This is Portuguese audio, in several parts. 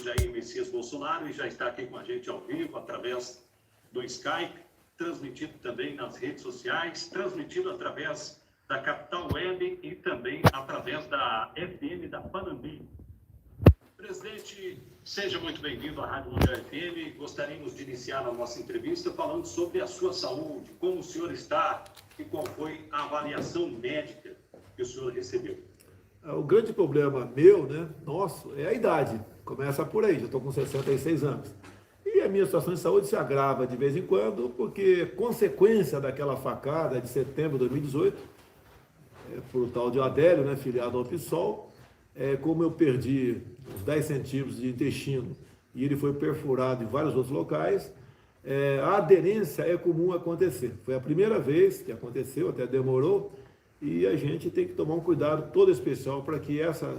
Jair Messias Bolsonaro e já está aqui com a gente ao vivo, através do Skype, transmitido também nas redes sociais, transmitido através da Capital Web e também através da FM da Panambi. Presidente, seja muito bem-vindo à Rádio Mundial FM. Gostaríamos de iniciar a nossa entrevista falando sobre a sua saúde, como o senhor está e qual foi a avaliação médica que o senhor recebeu. O grande problema meu, nosso, é a idade. Começa por aí, já estou com 66 anos. E a minha situação de saúde se agrava de vez em quando, porque consequência daquela facada de setembro de 2018, por o tal de Adélio, filiado ao PSOL, como eu perdi uns 10 centímetros de intestino e ele foi perfurado em vários outros locais, a aderência é comum acontecer. Foi a primeira vez que aconteceu, até demorou, e a gente tem que tomar um cuidado todo especial para que essa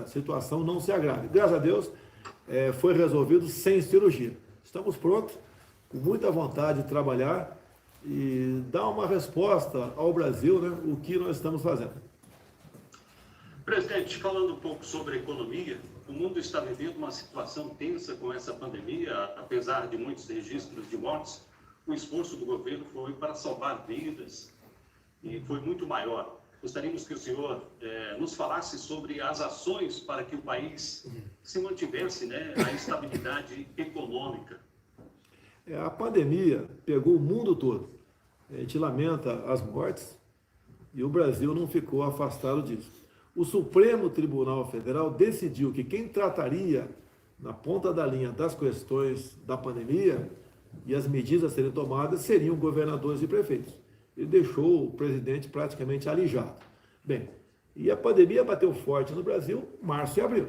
situação não se agrave. Graças a Deus, foi resolvido sem cirurgia. Estamos prontos, com muita vontade de trabalhar e dar uma resposta ao Brasil, o que nós estamos fazendo. Presidente, falando um pouco sobre a economia, o mundo está vivendo uma situação tensa com essa pandemia. Apesar de muitos registros de mortes, o esforço do governo foi para salvar vidas e foi muito maior. Gostaríamos que o senhor nos falasse sobre as ações para que o país se mantivesse a estabilidade econômica. A pandemia pegou o mundo todo. A gente lamenta as mortes e o Brasil não ficou afastado disso. O Supremo Tribunal Federal decidiu que quem trataria na ponta da linha das questões da pandemia e as medidas a serem tomadas seriam governadores e prefeitos. Ele deixou o presidente praticamente alijado. Bem, e a pandemia bateu forte no Brasil março e abril.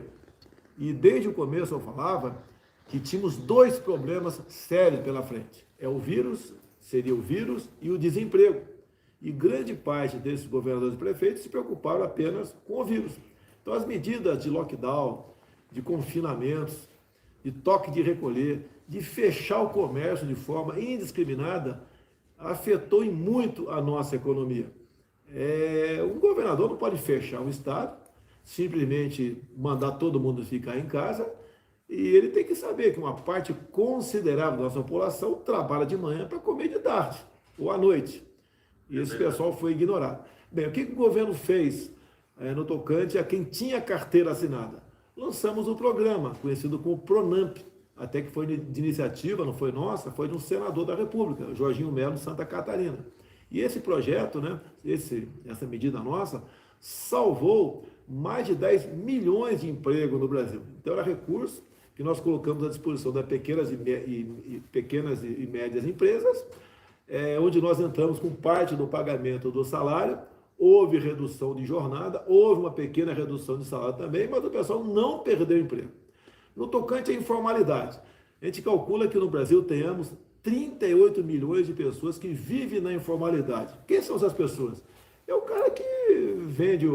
E desde o começo eu falava que tínhamos dois problemas sérios pela frente. Seria o vírus e o desemprego. E grande parte desses governadores e prefeitos se preocuparam apenas com o vírus. Então as medidas de lockdown, de confinamentos, de toque de recolher, de fechar o comércio de forma indiscriminada, afetou em muito a nossa economia. Um governador não pode fechar um estado, simplesmente mandar todo mundo ficar em casa, e ele tem que saber que uma parte considerável da nossa população trabalha de manhã para comer de tarde ou à noite. E esse pessoal foi ignorado. Bem, o que o governo fez no tocante a quem tinha carteira assinada? Lançamos um programa conhecido como PRONAMP, até que foi de iniciativa, não foi nossa, foi de um senador da República, Jorginho Melo, de Santa Catarina. E esse projeto, essa medida nossa, salvou mais de 10 milhões de empregos no Brasil. Então era recurso que nós colocamos à disposição das pequenas e médias empresas, onde nós entramos com parte do pagamento do salário. Houve redução de jornada, houve uma pequena redução de salário também, mas o pessoal não perdeu emprego. No tocante à informalidade, a gente calcula que no Brasil tenhamos 38 milhões de pessoas que vivem na informalidade. Quem são essas pessoas? É o cara que vende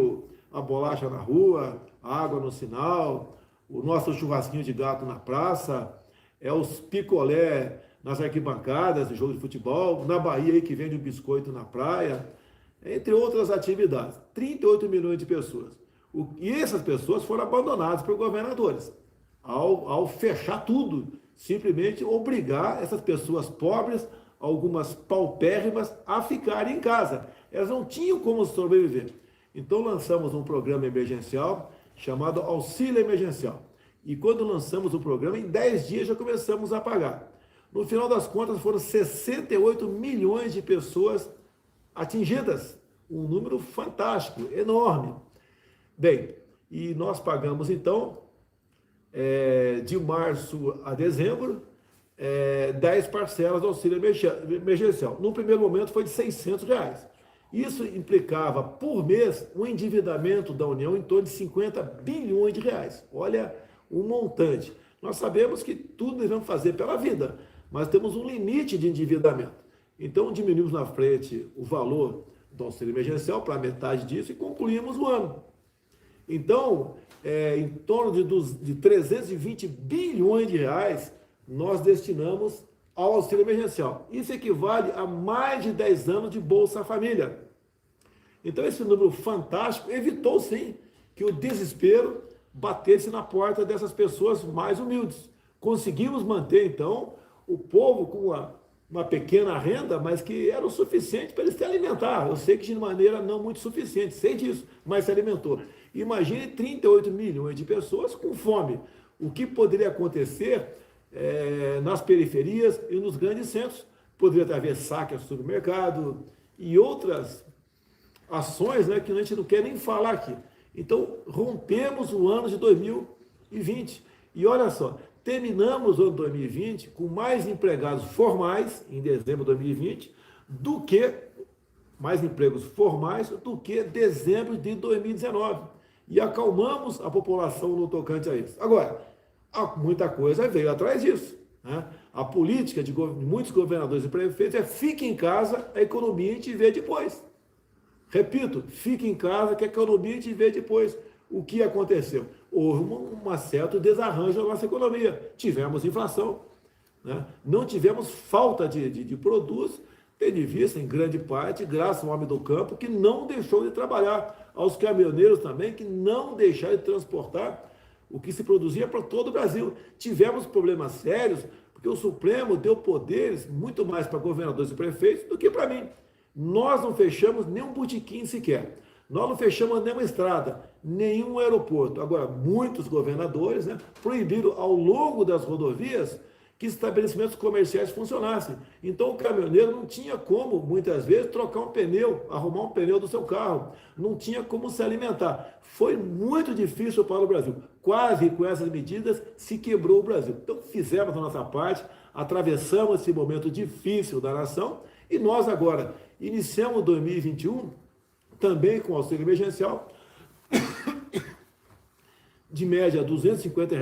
a bolacha na rua, a água no sinal, o nosso churrasquinho de gato na praça, os picolé nas arquibancadas de jogo de futebol, na Bahia aí que vende o biscoito na praia, entre outras atividades. 38 milhões de pessoas. E essas pessoas foram abandonadas por governadores. Ao fechar tudo, simplesmente obrigar essas pessoas pobres, algumas paupérrimas, a ficarem em casa. Elas não tinham como sobreviver. Então lançamos um programa emergencial chamado Auxílio Emergencial. E quando lançamos o programa, em 10 dias já começamos a pagar. No final das contas, foram 68 milhões de pessoas atingidas. Um número fantástico, enorme. Bem, e nós pagamos então, de março a dezembro, 10 parcelas do auxílio emergencial. No primeiro momento foi de R$600. Isso implicava, por mês, um endividamento da União em torno de 50 bilhões de reais. Olha o montante. Nós sabemos que tudo devemos fazer pela vida, mas temos um limite de endividamento. Então, diminuímos na frente o valor do auxílio emergencial para metade disso e concluímos o ano. Então, em torno de 320 bilhões de reais nós destinamos ao auxílio emergencial. Isso equivale a mais de 10 anos de Bolsa Família. Então, esse número fantástico evitou, sim, que o desespero bater-se na porta dessas pessoas mais humildes. Conseguimos manter, então, o povo com uma pequena renda, mas que era o suficiente para eles se alimentar. Eu sei que de maneira não muito suficiente, sei disso, mas se alimentou. Imagine 38 milhões de pessoas com fome. O que poderia acontecer nas periferias e nos grandes centros? Poderia haver saque ao supermercado e outras ações, né, que a gente não quer nem falar aqui. Então, rompemos o ano de 2020. E olha só, terminamos o ano de 2020 com mais empregados formais, em dezembro de 2020, mais empregos formais do que dezembro de 2019. E acalmamos a população no tocante a isso. Agora, muita coisa veio atrás disso, né? A política de muitos governadores e prefeitos é fique em casa, a economia a gente vê depois. Repito, fique em casa que a economia a gente vê depois. O que aconteceu? Houve um certo desarranjo na nossa economia. Tivemos inflação, né? Não tivemos falta de produtos, tendo em vista, em grande parte, graças ao homem do campo, que não deixou de trabalhar, aos caminhoneiros também, que não deixaram de transportar o que se produzia para todo o Brasil. Tivemos problemas sérios, porque o Supremo deu poderes muito mais para governadores e prefeitos do que para mim. Nós não fechamos nenhum botequim sequer. Nós não fechamos nenhuma estrada, nenhum aeroporto. Agora, muitos governadores, né, proibiram ao longo das rodovias que estabelecimentos comerciais funcionassem. Então, o caminhoneiro não tinha como, muitas vezes, trocar um pneu, arrumar um pneu do seu carro. Não tinha como se alimentar. Foi muito difícil para o Brasil. Quase com essas medidas se quebrou o Brasil. Então, fizemos a nossa parte, atravessamos esse momento difícil da nação e nós agora iniciamos 2021 também com auxílio emergencial de média R$ 250,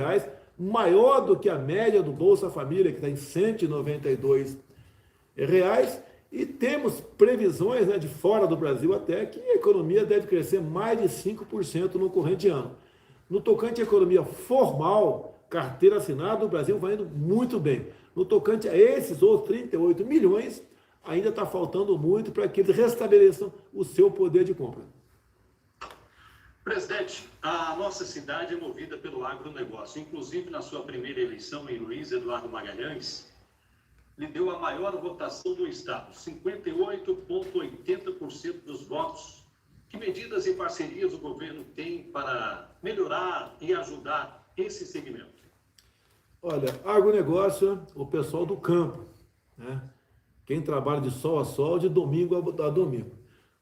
maior do que a média do Bolsa Família, que está em R$ 192, e temos previsões, né, de fora do Brasil até que a economia deve crescer mais de 5% no corrente ano. No tocante à economia formal, carteira assinada, o Brasil vai indo muito bem. No tocante a esses outros 38 milhões, ainda está faltando muito para que eles restabeleçam o seu poder de compra. Presidente, a nossa cidade é movida pelo agronegócio. Inclusive, na sua primeira eleição em Luiz Eduardo Magalhães, lhe deu a maior votação do Estado, 58,80% dos votos. Que medidas e parcerias o governo tem para melhorar e ajudar esse segmento? Olha, agronegócio, o pessoal do campo, né? Quem trabalha de sol a sol, de domingo a domingo.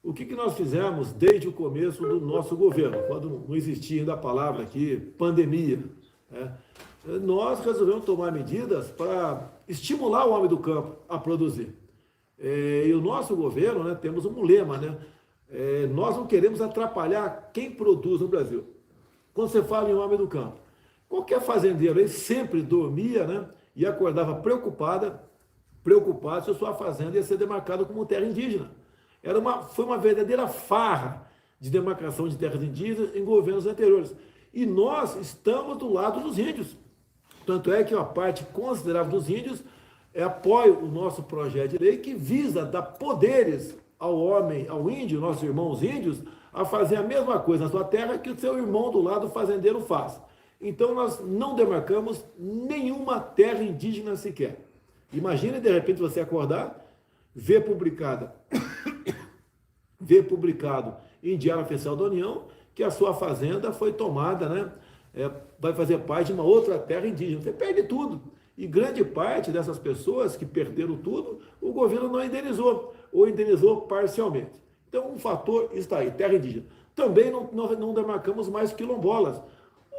O que nós fizemos desde o começo do nosso governo, quando não existia ainda a palavra aqui, pandemia, né? Nós resolvemos tomar medidas para estimular o homem do campo a produzir. E o nosso governo, né, temos um lema, né? Nós não queremos atrapalhar quem produz no Brasil. Quando você fala em homem do campo, qualquer fazendeiro aí sempre dormia, né, e acordava preocupado se a sua fazenda ia ser demarcada como terra indígena. Foi uma verdadeira farra de demarcação de terras indígenas em governos anteriores. E nós estamos do lado dos índios. Tanto é que uma parte considerável dos índios apoia o nosso projeto de lei que visa dar poderes ao homem, ao índio, nossos irmãos índios, a fazer a mesma coisa na sua terra que o seu irmão do lado fazendeiro faz. Então nós não demarcamos nenhuma terra indígena sequer. Imagine de repente você acordar, ver publicado em Diário Oficial da União que a sua fazenda foi tomada, né? Vai fazer parte de uma outra terra indígena. Você perde tudo. E grande parte dessas pessoas que perderam tudo, o governo não indenizou, ou indenizou parcialmente. Então, um fator está aí, terra indígena. Também não demarcamos mais quilombolas.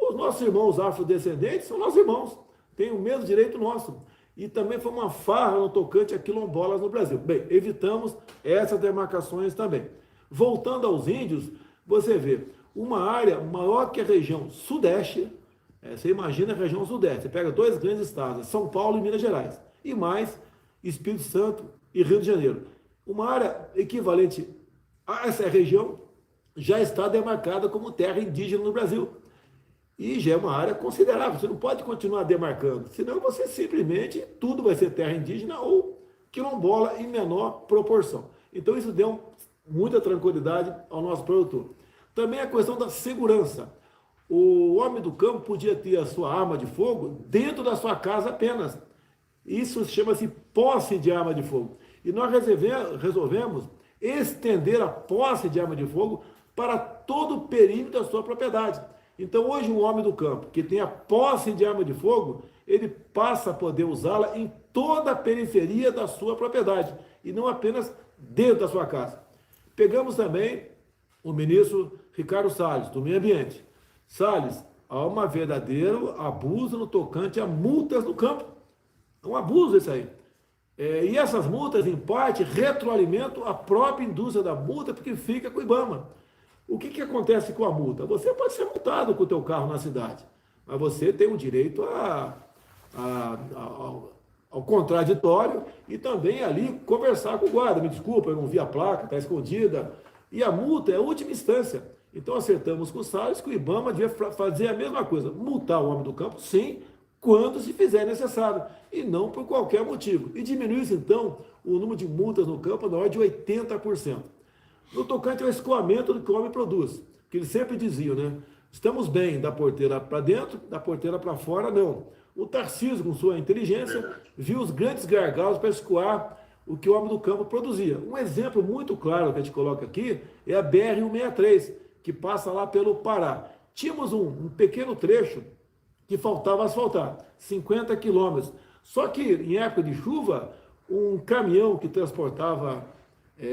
Os nossos irmãos afrodescendentes são nossos irmãos, têm o mesmo direito nosso. E também foi uma farra no tocante a quilombolas no Brasil. Bem, evitamos essas demarcações também. Voltando aos índios, você vê uma área maior que a região sudeste. Você imagina a região sudeste, você pega dois grandes estados, São Paulo e Minas Gerais, e mais Espírito Santo e Rio de Janeiro. Uma área equivalente a essa região já está demarcada como terra indígena no Brasil. E já é uma área considerável, você não pode continuar demarcando, senão você simplesmente, tudo vai ser terra indígena ou quilombola em menor proporção. Então isso deu muita tranquilidade ao nosso produtor. Também a questão da segurança. o homem do campo podia ter a sua arma de fogo dentro da sua casa apenas. Isso chama-se posse de arma de fogo. E nós resolvemos estender a posse de arma de fogo para todo o perímetro da sua propriedade. Então, hoje, um homem do campo que tem a posse de arma de fogo, ele passa a poder usá-la em toda a periferia da sua propriedade, e não apenas dentro da sua casa. Pegamos também o ministro Ricardo Salles, do Meio Ambiente. Salles, há um verdadeiro abuso no tocante a multas no campo. É um abuso isso aí. E essas multas, em parte, retroalimentam a própria indústria da multa, porque fica com o IBAMA. O que acontece com a multa? Você pode ser multado com o teu carro na cidade, mas você tem o direito ao contraditório e também ali conversar com o guarda. Me desculpa, eu não vi a placa, está escondida. E a multa é a última instância. Então acertamos com o Salles que o IBAMA devia fazer a mesma coisa, multar o homem do campo, sim, quando se fizer necessário, e não por qualquer motivo. E diminuir, então, o número de multas no campo na ordem de 80%. No tocante ao escoamento do que o homem produz, que eles sempre diziam, né? Estamos bem da porteira para dentro, da porteira para fora, não. O Tarcísio, com sua inteligência, viu os grandes gargalos para escoar o que o homem do campo produzia. Um exemplo muito claro que a gente coloca aqui é a BR-163, que passa lá pelo Pará. Tínhamos um pequeno trecho que faltava asfaltar, 50 quilômetros. Só que, em época de chuva, um caminhão que transportava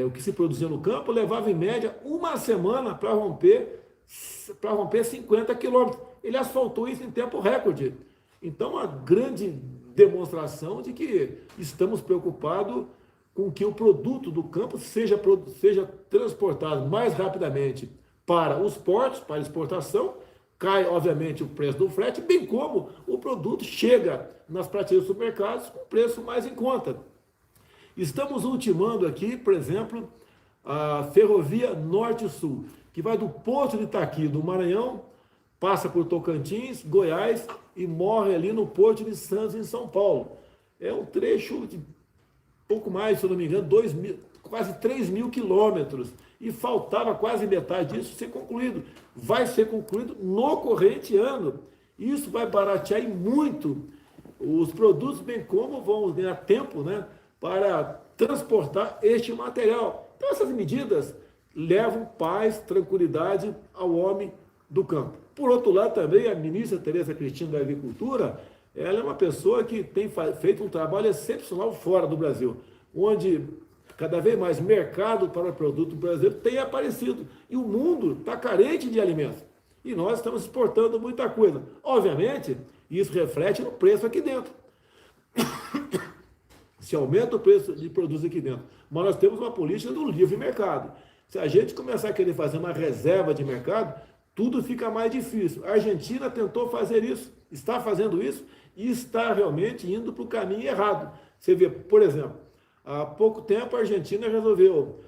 o que se produzia no campo levava, em média, uma semana para romper 50 quilômetros. Ele asfaltou isso em tempo recorde. Então, uma grande demonstração de que estamos preocupados com que o produto do campo seja transportado mais rapidamente para os portos, para exportação. Cai, obviamente, o preço do frete, bem como o produto chega nas prateleiras dos supermercados com preço mais em conta. Estamos ultimando aqui, por exemplo, a ferrovia Norte-Sul, que vai do Porto de Itaqui, do Maranhão, passa por Tocantins, Goiás e morre ali no Porto de Santos, em São Paulo. É um trecho de pouco mais, se eu não me engano, quase 3 mil quilômetros. E faltava quase metade disso ser concluído. Vai ser concluído no corrente ano. Isso vai baratear muito os produtos, bem como vão ganhar tempo, né, para transportar este material. Então, essas medidas levam paz, tranquilidade ao homem do campo. Por outro lado, também, a ministra Tereza Cristina da Agricultura, ela é uma pessoa que tem feito um trabalho excepcional fora do Brasil, onde cada vez mais mercado para o produto brasileiro tem aparecido. E o mundo está carente de alimentos. E nós estamos exportando muita coisa. Obviamente, isso reflete no preço aqui dentro. Se aumenta o preço de produtos aqui dentro. Mas nós temos uma política do livre mercado. Se a gente começar a querer fazer uma reserva de mercado, tudo fica mais difícil. A Argentina tentou fazer isso, está fazendo isso e está realmente indo para o caminho errado. Você vê, por exemplo, há pouco tempo a Argentina resolveu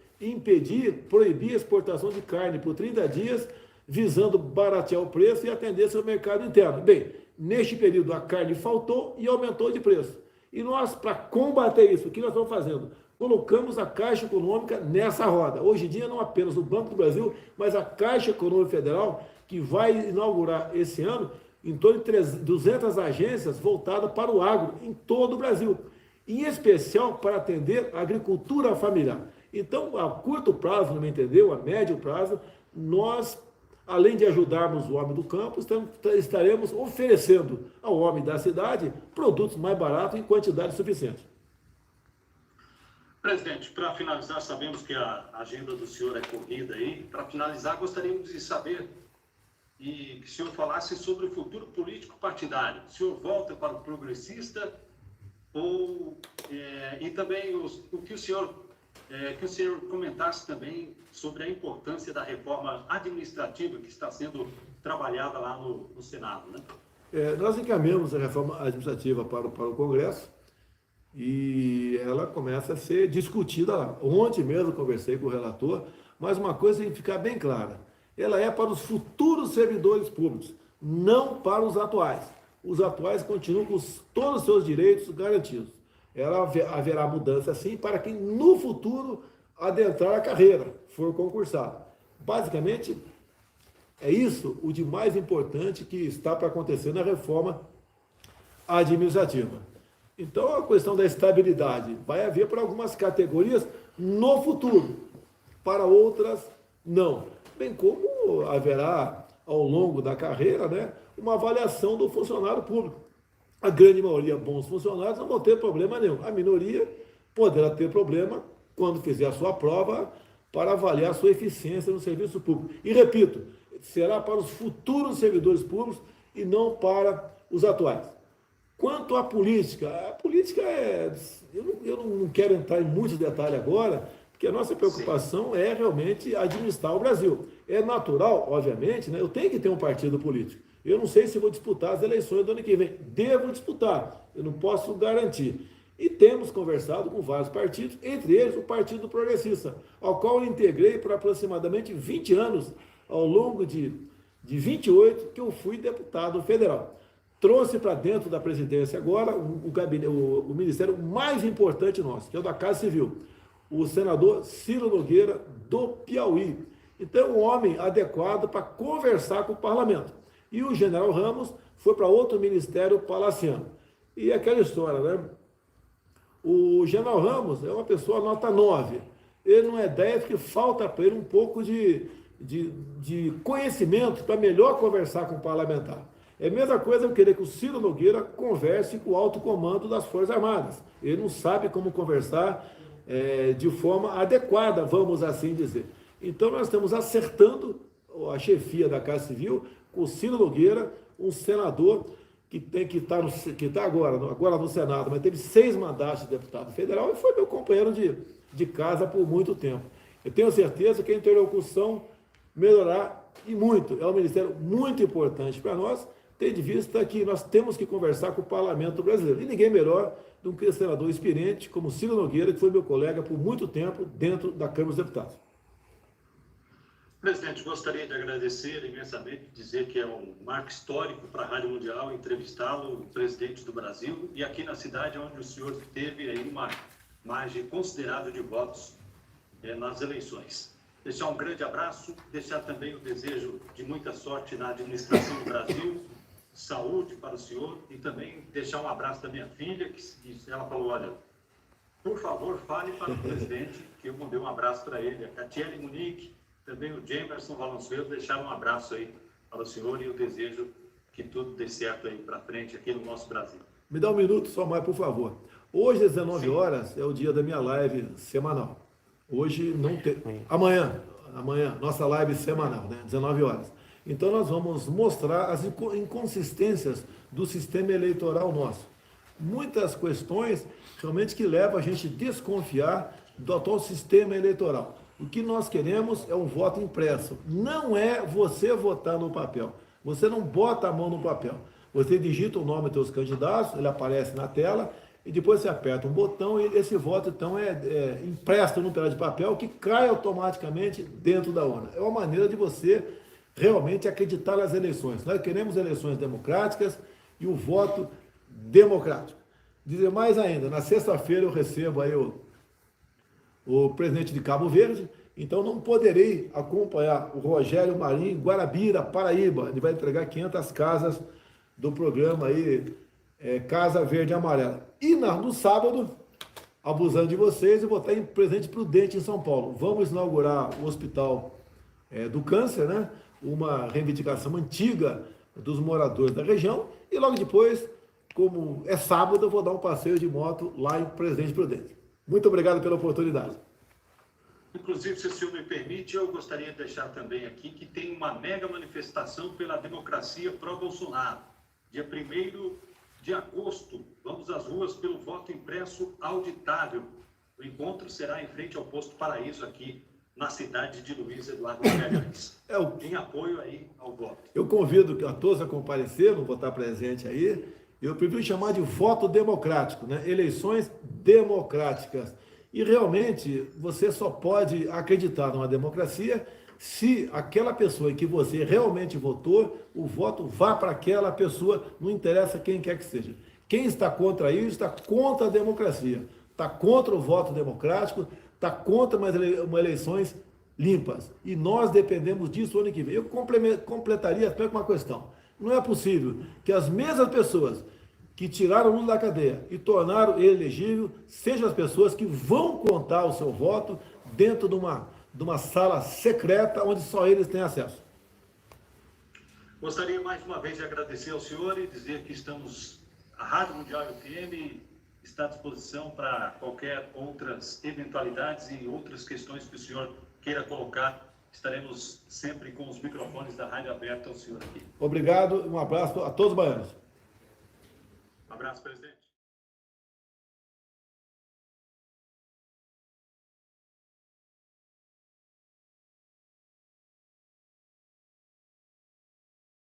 proibir a exportação de carne por 30 dias, visando baratear o preço e atender seu mercado interno. Bem, neste período a carne faltou e aumentou de preço. E nós, para combater isso, o que nós estamos fazendo? Colocamos a Caixa Econômica nessa roda. Hoje em dia, não apenas o Banco do Brasil, mas a Caixa Econômica Federal, que vai inaugurar esse ano em torno de 200 agências voltadas para o agro em todo o Brasil, em especial para atender a agricultura familiar. Então, a curto prazo, não me entendeu, a médio prazo, nós, além de ajudarmos o homem do campo, estaremos oferecendo ao homem da cidade produtos mais baratos em quantidade suficiente. Presidente, para finalizar, sabemos que a agenda do senhor é corrida aí. Para finalizar, gostaríamos de saber e que o senhor falasse sobre o futuro político partidário. O senhor volta para o progressista e também que o senhor comentasse também sobre a importância da reforma administrativa que está sendo trabalhada lá no Senado, né? Nós encaminhamos a reforma administrativa para o Congresso e ela começa a ser discutida lá. Ontem mesmo conversei com o relator, mas uma coisa tem que ficar bem clara: ela é para os futuros servidores públicos, não para os atuais. Os atuais continuam com todos os seus direitos garantidos. Ela haverá mudança, sim, para quem no futuro adentrar a carreira, for concursado. Basicamente, É isso o de mais importante que está para acontecer na reforma administrativa. Então, a questão da estabilidade vai haver para algumas categorias no futuro, para outras não. Bem como haverá, ao longo da carreira, né, uma avaliação do funcionário público. A grande maioria bons funcionários não vão ter problema nenhum. A minoria poderá ter problema quando fizer a sua prova para avaliar a sua eficiência no serviço público. E repito, será para os futuros servidores públicos e não para os atuais. Quanto à política, eu não quero entrar em muitos detalhes agora, porque a nossa preocupação é realmente administrar o Brasil. É natural, obviamente, né? Eu tenho que ter um partido político. Eu não sei se vou disputar as eleições do ano que vem. Devo disputar, eu não posso garantir. E temos conversado com vários partidos, entre eles o Partido Progressista, ao qual eu integrei por aproximadamente 20 anos, ao longo de 28 que eu fui deputado federal. Trouxe para dentro da presidência agora o ministério mais importante nosso, que é o da Casa Civil, o senador Ciro Nogueira, do Piauí. Então, um homem adequado para conversar com o parlamento. E o general Ramos foi para outro ministério palaciano. E aquela história, né? O general Ramos é uma pessoa nota 9. Ele não é 10 porque falta para ele um pouco de conhecimento para melhor conversar com o parlamentar. É a mesma coisa eu querer que o Ciro Nogueira converse com o alto comando das Forças Armadas. Ele não sabe como conversar de forma adequada, vamos assim dizer. Então nós estamos acertando a chefia da Casa Civil com o Ciro Nogueira, um senador que está agora no Senado, mas teve 6 mandatos de deputado federal e foi meu companheiro de casa por muito tempo. Eu tenho certeza que a interlocução melhorar e muito. É um ministério muito importante para nós, tendo em vista que nós temos que conversar com o parlamento brasileiro. E ninguém melhor do que o senador experiente, como Ciro Nogueira, que foi meu colega por muito tempo dentro da Câmara dos Deputados. Presidente, gostaria de agradecer imensamente, dizer que é um marco histórico para a Rádio Mundial entrevistá-lo, o presidente do Brasil, e aqui na cidade onde o senhor teve aí uma margem considerável de votos nas eleições. Deixar um grande abraço, deixar também o desejo de muita sorte na administração do Brasil, saúde para o senhor, e também deixar um abraço da minha filha, que ela falou, olha, por favor, fale para o presidente, que eu mandei um abraço para ele, a Catiele Munique, também o Jamerson Valenzuela, deixar um abraço aí para o senhor e eu desejo que tudo dê certo aí para frente aqui no nosso Brasil. Me dá um minuto só mais, por favor. Hoje, às 19 horas, é o dia da minha live semanal. Hoje não tem. Amanhã, nossa live semanal, né? 19 horas. Então, nós vamos mostrar as inconsistências do sistema eleitoral nosso. Muitas questões realmente que levam a gente a desconfiar do atual sistema eleitoral. O que nós queremos é um voto impresso. Não é você votar no papel. Você não bota a mão no papel. Você digita o nome dos seus candidatos, ele aparece na tela, e depois você aperta um botão e esse voto, então, é impresso num pedaço de papel que cai automaticamente dentro da urna. É uma maneira de você realmente acreditar nas eleições. Nós queremos eleições democráticas e o voto democrático. Dizer mais ainda, na sexta-feira eu recebo aí o presidente de Cabo Verde, então não poderei acompanhar o Rogério Marinho em Guarabira, Paraíba. Ele vai entregar 500 casas do programa aí, Casa Verde e Amarela. E no sábado, abusando de vocês, eu vou estar em Presidente Prudente, em São Paulo. Vamos inaugurar o Hospital do Câncer, né? Uma reivindicação antiga dos moradores da região. E logo depois, como é sábado, eu vou dar um passeio de moto lá em Presidente Prudente. Muito obrigado pela oportunidade. Inclusive, se o senhor me permite, eu gostaria de deixar também aqui que tem uma mega manifestação pela democracia pró-Bolsonaro. Dia 1º de agosto, vamos às ruas pelo voto impresso auditável. O encontro será em frente ao Posto Paraíso, aqui na cidade de Luiz Eduardo Magalhães. Em apoio aí ao voto. Eu convido a todos a comparecer, não vou estar presente aí. Eu prefiro chamar de voto democrático, né? Eleições democráticas. E realmente você só pode acreditar numa democracia se aquela pessoa em que você realmente votou, o voto vá para aquela pessoa, não interessa quem quer que seja. Quem está contra isso está contra a democracia, está contra o voto democrático, está contra uma eleições limpas. E nós dependemos disso o ano que vem. Eu completaria até com uma questão. Não é possível que as mesmas pessoas que tiraram o Lula da cadeia e tornaram ele elegível sejam as pessoas que vão contar o seu voto dentro de uma sala secreta onde só eles têm acesso. Gostaria mais uma vez de agradecer ao senhor e dizer que a Rádio Mundial FM está à disposição para qualquer outras eventualidades e outras questões que o senhor queira colocar. Estaremos sempre com os microfones da rádio abertos ao senhor aqui. Obrigado e um abraço a todos os baianos. Um abraço, presidente.